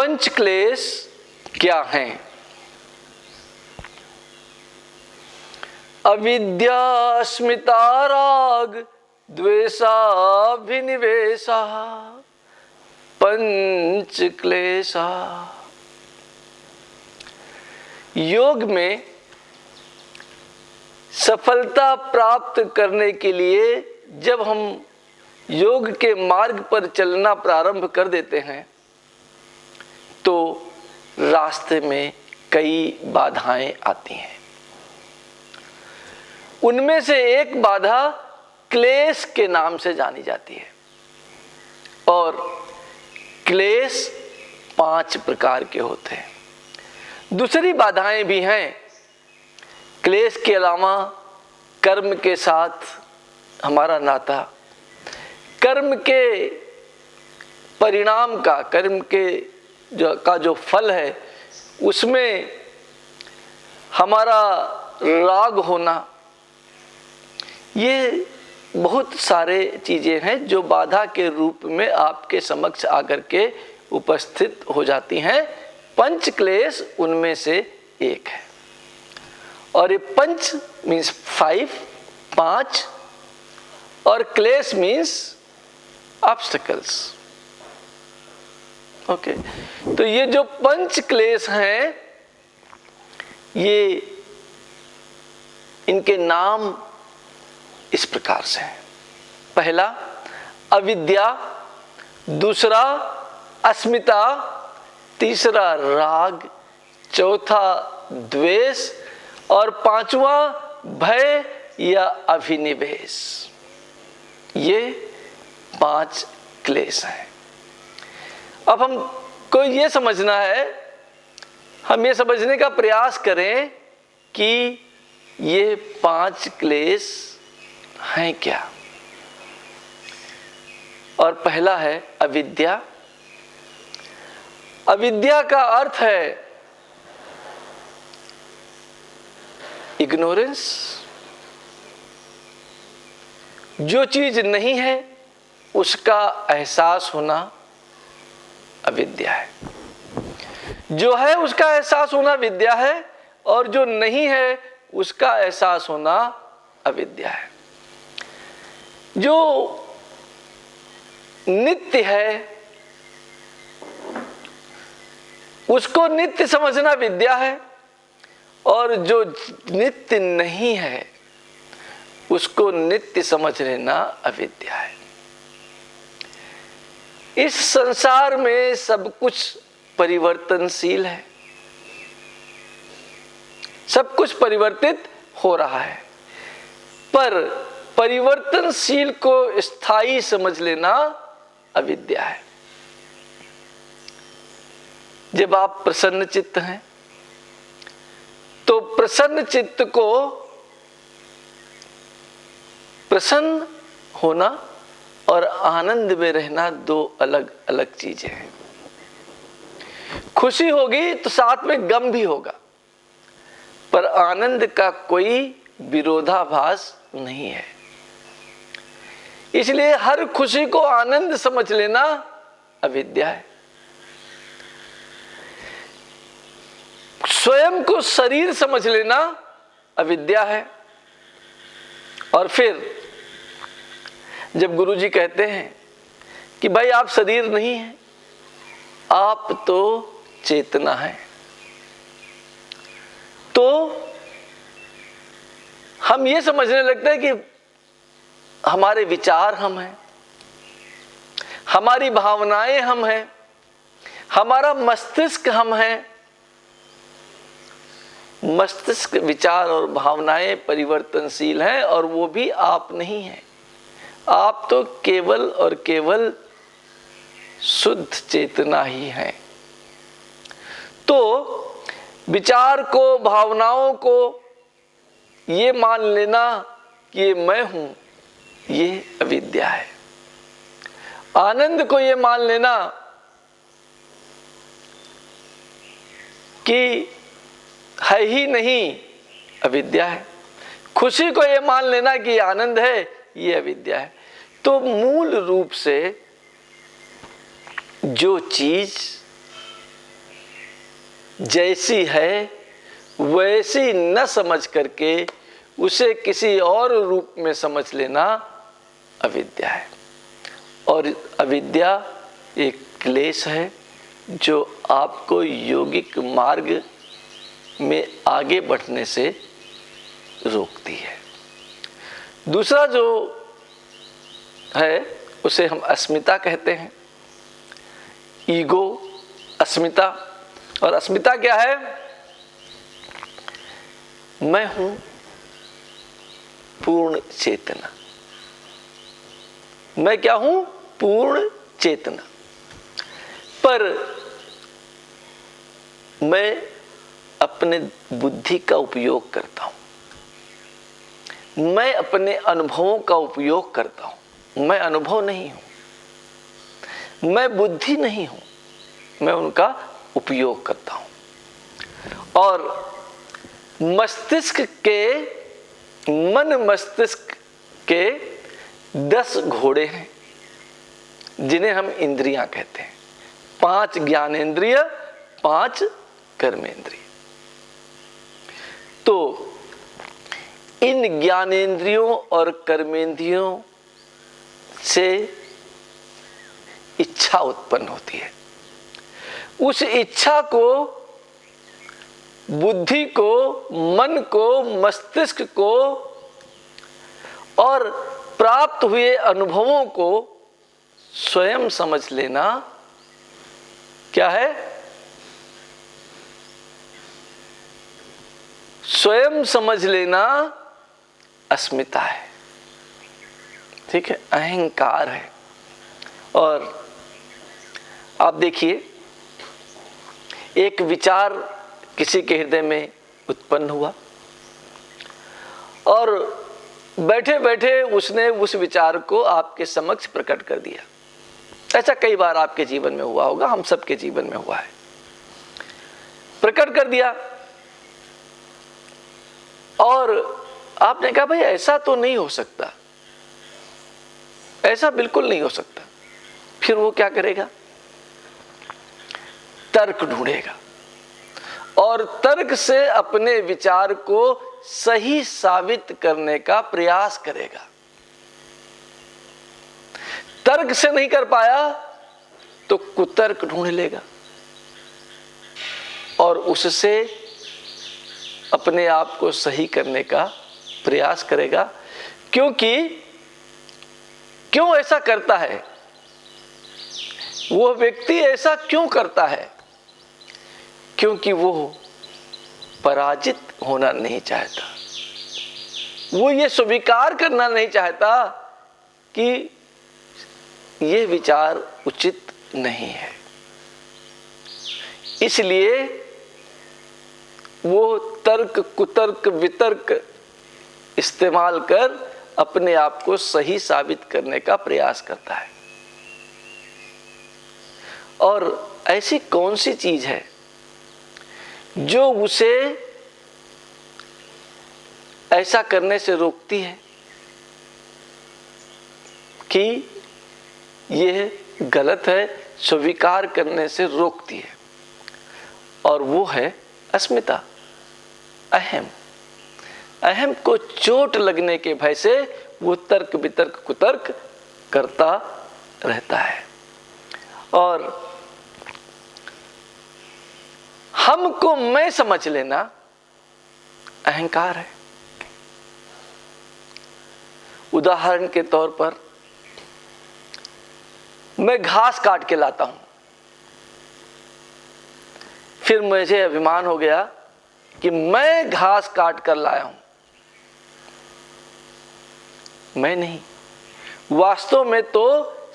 पंच क्लेश क्या हैं? अविद्या, अस्मिता, राग, द्वेषाभिनिवेशा, पंच क्लेशा। योग में सफलता प्राप्त करने के लिए जब हम योग के मार्ग पर चलना प्रारंभ कर देते हैं तो रास्ते में कई बाधाएं आती हैं। उनमें से एक बाधा क्लेश के नाम से जानी जाती है। और क्लेश 5 प्रकार के होते हैं। दूसरी बाधाएं भी हैं। क्लेश के अलावा कर्म के साथ हमारा नाता, कर्म के परिणाम का, कर्म के जो फल है उसमें हमारा राग होना, ये बहुत सारे चीज़ें हैं जो बाधा के रूप में आपके समक्ष आकर के उपस्थित हो जाती हैं। पंच क्लेश उनमें से एक है। और ये पंच मीन्स 5, और क्लेश मीन्स ऑब्स्टिकल्स। ओके, तो ये जो पंच क्लेश हैं, ये इनके नाम इस प्रकार से हैं। पहला अविद्या, दूसरा अस्मिता, तीसरा राग, चौथा द्वेष, और 5वां भय या अभिनिवेश। ये 5 क्लेश हैं। अब हमको ये समझना है, हम ये समझने का प्रयास करें कि ये 5 क्लेश हैं क्या। और पहला है अविद्या। अविद्या का अर्थ है इग्नोरेंस। जो चीज नहीं है उसका एहसास होना अविद्या है। जो है उसका एहसास होना विद्या है, और जो नहीं है उसका एहसास होना अविद्या है। जो नित्य है उसको नित्य समझना विद्या है, और जो नित्य नहीं है उसको नित्य समझ लेना अविद्या है। इस संसार में सब कुछ परिवर्तनशील है, सब कुछ परिवर्तित हो रहा है, पर परिवर्तनशील को स्थायी समझ लेना अविद्या है। जब आप प्रसन्न चित्त हैं तो प्रसन्न चित्त को प्रसन्न होना और आनंद में रहना 2 अलग अलग चीजें हैं। खुशी होगी तो साथ में गम भी होगा, पर आनंद का कोई विरोधाभास नहीं है। इसलिए हर खुशी को आनंद समझ लेना अविद्या है। स्वयं को शरीर समझ लेना अविद्या है। और फिर जब गुरुजी कहते हैं कि भाई आप शरीर नहीं हैं, आप तो चेतना है, तो हम ये समझने लगते हैं कि हमारे विचार हम हैं, हमारी भावनाएं हम हैं, हमारा मस्तिष्क हम हैं। मस्तिष्क, विचार और भावनाएं परिवर्तनशील हैं, और वो भी आप नहीं हैं। आप तो केवल और केवल शुद्ध चेतना ही है। तो विचार को, भावनाओं को ये मान लेना कि ये मैं हूं, ये अविद्या है। आनंद को ये मान लेना कि है ही नहीं, अविद्या है। खुशी को ये मान लेना कि आनंद है, ये अविद्या है। तो मूल रूप से जो चीज जैसी है वैसी न समझ करके उसे किसी और रूप में समझ लेना अविद्या है। और अविद्या एक क्लेश है जो आपको यौगिक मार्ग में आगे बढ़ने से रोकती है। दूसरा जो है उसे हम अस्मिता कहते हैं, ईगो, अस्मिता। और अस्मिता क्या है? मैं हूं पूर्ण चेतना। मैं क्या हूं? पूर्ण चेतना। पर मैं अपने बुद्धि का उपयोग करता हूं, मैं अपने अनुभवों का उपयोग करता हूं। मैं अनुभव नहीं हूं, मैं बुद्धि नहीं हूं, मैं उनका उपयोग करता हूं। और मन मस्तिष्क के 10 घोड़े हैं जिन्हें हम इंद्रियां कहते हैं। 5 ज्ञानेंद्रिय, 5 कर्मेंद्रिय। तो इन ज्ञानेंद्रियों और कर्मेंद्रियों से इच्छा उत्पन्न होती है। उस इच्छा को, बुद्धि को, मन को, मस्तिष्क को और प्राप्त हुए अनुभवों को स्वयं समझ लेना क्या है? स्वयं समझ लेना अस्मिता है। ठीक है, अहंकार है। और आप देखिए, एक विचार किसी के हृदय में उत्पन्न हुआ और बैठे बैठे उसने उस विचार को आपके समक्ष प्रकट कर दिया। ऐसा कई बार आपके जीवन में हुआ होगा, हम सबके जीवन में हुआ है। प्रकट कर दिया और आपने कहा भाई ऐसा तो नहीं हो सकता, ऐसा बिल्कुल नहीं हो सकता। फिर वो क्या करेगा? तर्क ढूंढेगा और तर्क से अपने विचार को सही साबित करने का प्रयास करेगा। तर्क से नहीं कर पाया तो कुतर्क ढूंढ लेगा और उससे अपने आप को सही करने का प्रयास करेगा। क्यों ऐसा करता है? वो व्यक्ति ऐसा क्यों करता है? क्योंकि वो पराजित होना नहीं चाहता। वो ये स्वीकार करना नहीं चाहता कि ये विचार उचित नहीं है। इसलिए वो तर्क, कुतर्क, वितर्क इस्तेमाल कर अपने आप को सही साबित करने का प्रयास करता है। और ऐसी कौन सी चीज है जो उसे ऐसा करने से रोकती है कि यह गलत है, स्वीकार करने से रोकती है? और वो है अस्मिता, अहम। अहम को चोट लगने के भय से वो तर्क वितर्क कुतर्क करता रहता है। और हमको मैं समझ लेना अहंकार है। उदाहरण के तौर पर मैं घास काट के लाता हूं, फिर मुझे अभिमान हो गया कि मैं घास काट कर लाया हूं। मैं नहीं, वास्तव में तो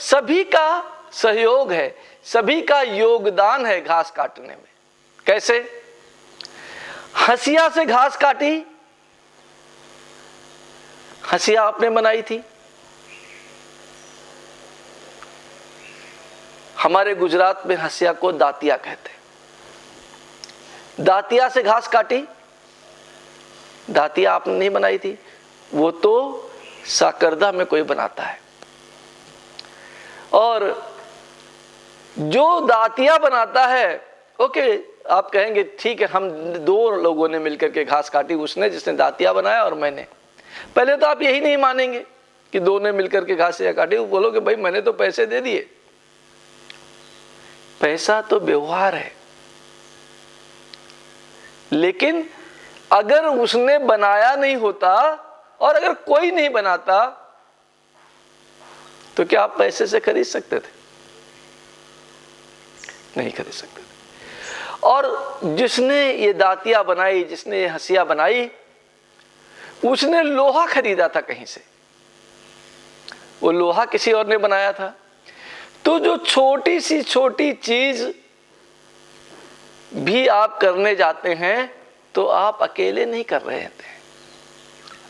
सभी का सहयोग है, सभी का योगदान है घास काटने में। कैसे? हंसिया से घास काटी, हंसिया आपने बनाई थी। हमारे गुजरात में हंसिया को दातिया कहते हैं। दातिया से घास काटी, दातिया आपने नहीं बनाई थी, वो तो साकरदा में कोई बनाता है। और जो दातिया बनाता है, ओके, आप कहेंगे ठीक है, हम दो लोगों ने मिलकर के घास काटी, उसने जिसने दातिया बनाया और मैंने। पहले तो आप यही नहीं मानेंगे कि दो ने मिलकर के घास या काटी, वो बोलोगे भाई मैंने तो पैसे दे दिए। पैसा तो व्यवहार है, लेकिन अगर उसने बनाया नहीं होता और अगर कोई नहीं बनाता तो क्या आप पैसे से खरीद सकते थे? नहीं खरीद सकते थे। और जिसने ये दातिया बनाई, जिसने ये हंसिया बनाई, उसने लोहा खरीदा था कहीं से, वो लोहा किसी और ने बनाया था। तो जो छोटी सी छोटी चीज भी आप करने जाते हैं तो आप अकेले नहीं कर रहे थे,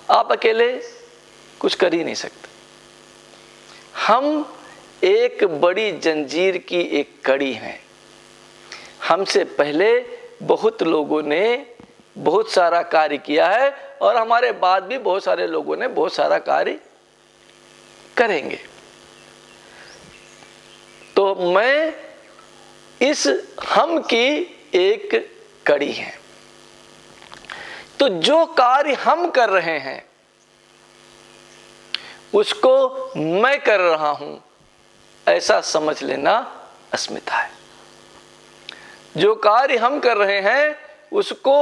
आप अकेले कुछ कर ही नहीं सकते। हम एक बड़ी जंजीर की एक कड़ी हैं। हमसे पहले बहुत लोगों ने बहुत सारा कार्य किया है और हमारे बाद भी बहुत सारे लोगों ने बहुत सारा कार्य करेंगे। तो मैं इस हम की एक कड़ी है। तो जो कार्य हम कर रहे हैं उसको मैं कर रहा हूं, ऐसा समझ लेना अस्मिता है। जो कार्य हम कर रहे हैं उसको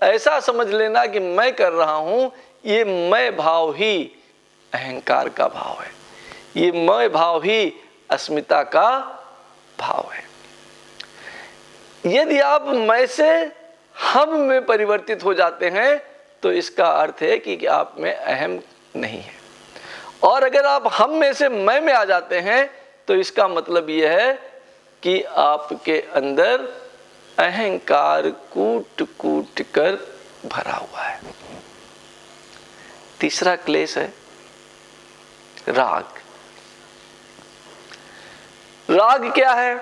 ऐसा समझ लेना कि मैं कर रहा हूं, ये मैं भाव ही अहंकार का भाव है, ये मैं भाव ही अस्मिता का भाव है। यदि आप मैं से हम में परिवर्तित हो जाते हैं तो इसका अर्थ है कि आप में अहम नहीं है, और अगर आप हम में से मैं में आ जाते हैं तो इसका मतलब यह है कि आपके अंदर अहंकार कूट कूट कर भरा हुआ है। तीसरा क्लेश है राग। राग क्या है?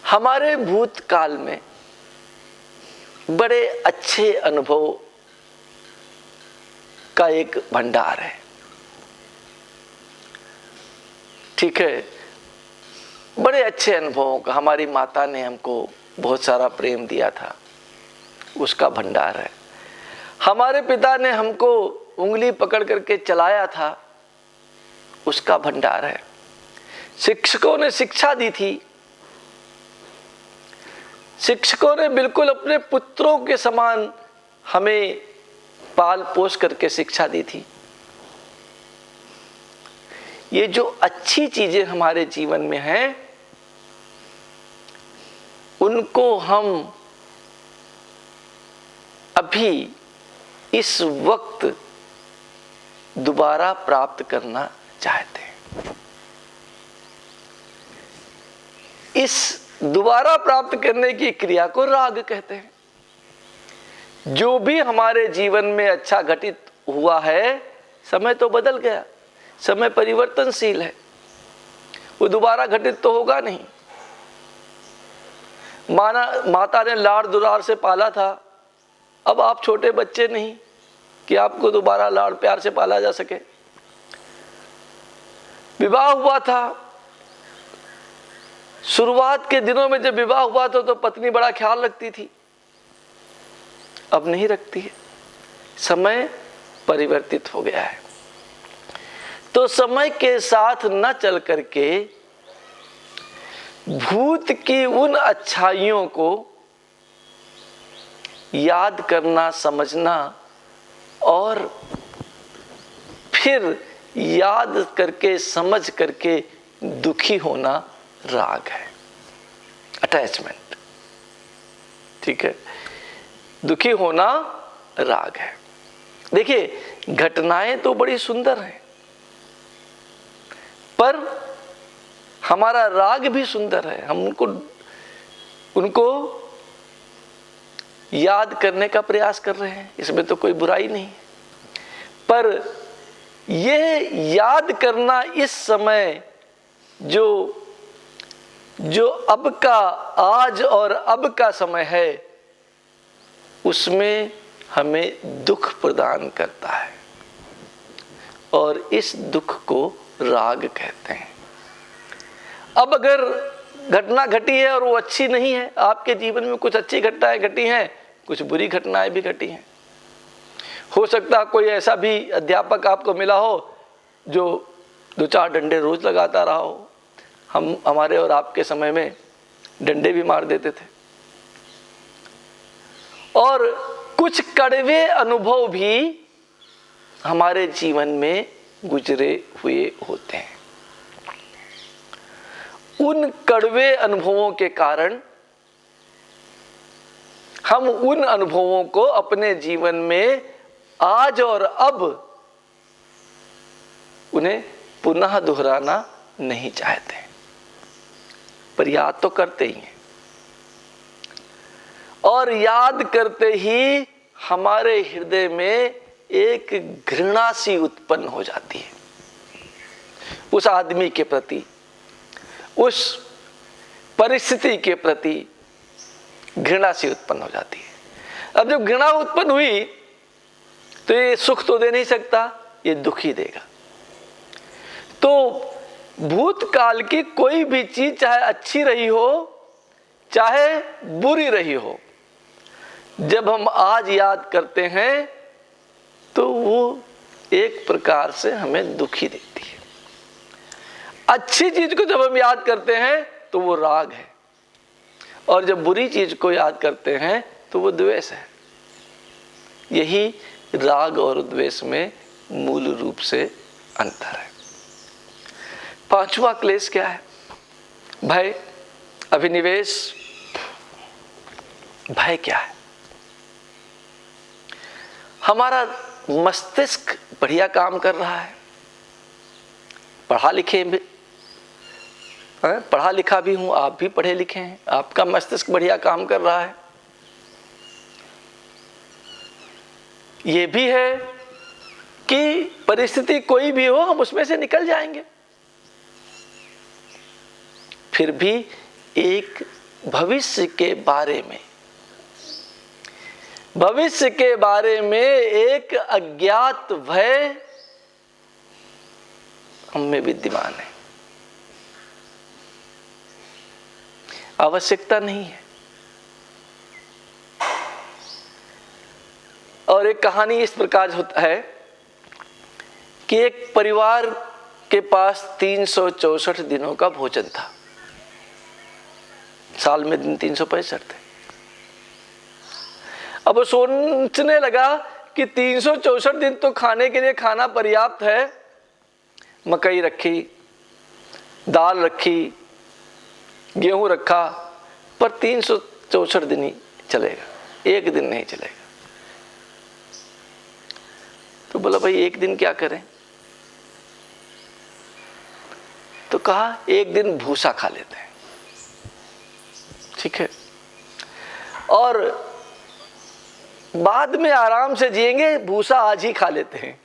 हमारे भूतकाल में बड़े अच्छे अनुभव का एक भंडार है, ठीक है, बड़े अच्छे अनुभवों का। हमारी माता ने हमको बहुत सारा प्रेम दिया था, उसका भंडार है। हमारे पिता ने हमको उंगली पकड़ करके चलाया था, उसका भंडार है। शिक्षकों ने शिक्षा दी थी, शिक्षकों ने बिल्कुल अपने पुत्रों के समान हमें पाल पोस करके शिक्षा दी थी। ये जो अच्छी चीजें हमारे जीवन में हैं उनको हम अभी इस वक्त दोबारा प्राप्त करना चाहते हैं। इस दोबारा प्राप्त करने की क्रिया को राग कहते हैं। जो भी हमारे जीवन में अच्छा घटित हुआ है, समय तो बदल गया, समय परिवर्तनशील है, वो दोबारा घटित तो होगा नहीं। माता ने लाड़ दुलार से पाला था, अब आप छोटे बच्चे नहीं कि आपको दोबारा लाड़ प्यार से पाला जा सके। विवाह हुआ था, शुरुआत के दिनों में जब विवाह हुआ था तो पत्नी बड़ा ख्याल रखती थी, अब नहीं रखती है, समय परिवर्तित हो गया है। तो समय के साथ न चल करके भूत की उन अच्छाइयों को याद करना, समझना और फिर याद करके समझ करके दुखी होना राग है, अटैचमेंट, ठीक है। दुखी होना राग है। देखिए, घटनाएं तो बड़ी सुंदर हैं, पर हमारा राग भी सुंदर है। हम उनको याद करने का प्रयास कर रहे हैं, इसमें तो कोई बुराई नहीं। पर यह याद करना इस समय जो अब का, आज और अब का समय है, उसमें हमें दुख प्रदान करता है, और इस दुख को राग कहते हैं। अब अगर घटना घटी है और वो अच्छी नहीं है। आपके जीवन में कुछ अच्छी घटनाएं घटी हैं, कुछ बुरी घटनाएं भी घटी हैं। हो सकता है कोई ऐसा भी अध्यापक आपको मिला हो जो 2-4 डंडे रोज लगाता रहा हो। हमारे और आपके समय में डंडे भी मार देते थे। और कुछ कड़वे अनुभव भी हमारे जीवन में गुजरे हुए होते हैं। उन कड़वे अनुभवों के कारण हम उन अनुभवों को अपने जीवन में आज और अब उन्हें पुनः दोहराना नहीं चाहते, पर याद तो करते ही हैं। और याद करते ही हमारे हृदय में एक घृणा सी उत्पन्न हो जाती है उस आदमी के प्रति, उस परिस्थिति के प्रति घृणा सी उत्पन्न हो जाती है। अब जब घृणा उत्पन्न हुई तो ये सुख तो दे नहीं सकता, ये दुख ही देगा। तो भूतकाल की कोई भी चीज चाहे अच्छी रही हो चाहे बुरी रही हो, जब हम आज याद करते हैं तो वो एक प्रकार से हमें दुखी देती है। अच्छी चीज को जब हम याद करते हैं तो वो राग है, और जब बुरी चीज को याद करते हैं तो वो द्वेष है। यही राग और द्वेष में मूल रूप से अंतर है। 5वां क्लेश क्या है? भय, अभिनिवेश। भय क्या है? हमारा मस्तिष्क बढ़िया काम कर रहा है, पढ़ा लिखा भी हूं, आप भी पढ़े लिखे हैं, आपका मस्तिष्क बढ़िया काम कर रहा है। ये भी है कि परिस्थिति कोई भी हो हम उसमें से निकल जाएंगे। फिर भी एक भविष्य के बारे में एक अज्ञात भय हम में विद्यमान है। आवश्यकता नहीं है। और एक कहानी इस प्रकार होता है कि एक परिवार के पास 364 दिनों का भोजन था। साल में दिन 365 थे। अब वो सोचने लगा कि 364 दिन तो खाने के लिए खाना पर्याप्त है। मकई रखी, दाल रखी, गेहूं रखा, पर 364 दिन ही चलेगा, एक दिन नहीं चलेगा। तो बोला भाई एक दिन क्या करें? तो कहा एक दिन भूसा खा लेते हैं। ठीक है, और बाद में आराम से जिएंगे, भूसा आज ही खा लेते हैं।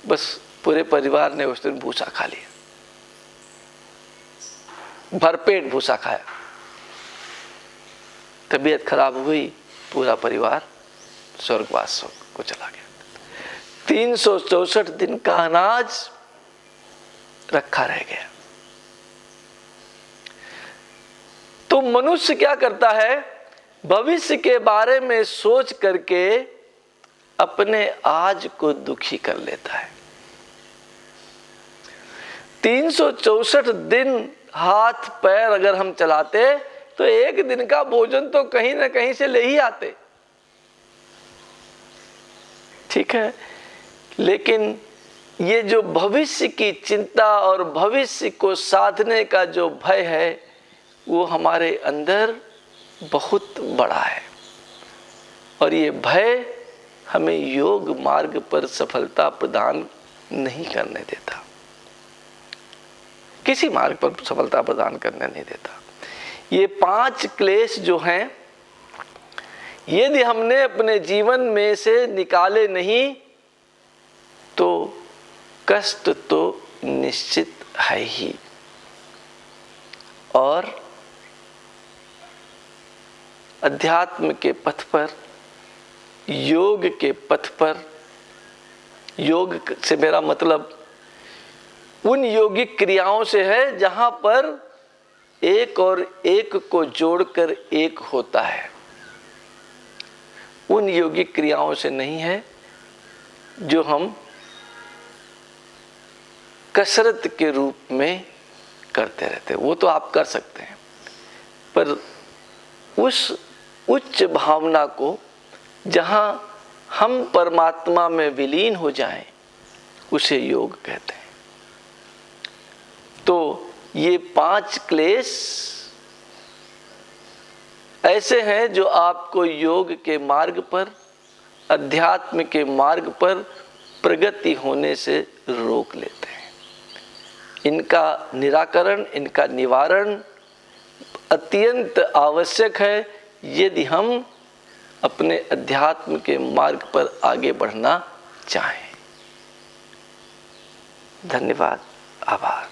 बस पूरे परिवार ने उस दिन भूसा खा लिया, भरपेट भूसा खाया। तबीयत खराब हुई, पूरा परिवार स्वर्गवास को चला गया। 364 दिन का अनाज रखा रह गया। तो मनुष्य क्या करता है? भविष्य के बारे में सोच करके अपने आज को दुखी कर लेता है। 364 दिन हाथ पैर अगर हम चलाते तो एक दिन का भोजन तो कहीं ना कहीं से ले ही आते। ठीक है, लेकिन ये जो भविष्य की चिंता और भविष्य को साधने का जो भय है वो हमारे अंदर बहुत बड़ा है, और ये भय हमें योग मार्ग पर सफलता प्रदान नहीं करने देता, किसी मार्ग पर सफलता प्रदान करने नहीं देता। ये 5 क्लेश जो हैं, यदि हमने अपने जीवन में से निकाले नहीं तो कष्ट तो निश्चित है ही। और अध्यात्म के पथ पर, योग के पथ पर, योग से मेरा मतलब उन योगिक क्रियाओं से है जहां पर एक और एक को जोड़कर एक होता है। उन योगिक क्रियाओं से नहीं है जो हम कसरत के रूप में करते रहते हैं। वो तो आप कर सकते हैं, पर उस उच्च भावना को जहां हम परमात्मा में विलीन हो जाएं, उसे योग कहते हैं। तो ये 5 क्लेश ऐसे हैं जो आपको योग के मार्ग पर, अध्यात्म के मार्ग पर प्रगति होने से रोक लेते हैं। इनका निराकरण, इनका निवारण अत्यंत आवश्यक है यदि हम अपने अध्यात्म के मार्ग पर आगे बढ़ना चाहें। धन्यवाद, आभार।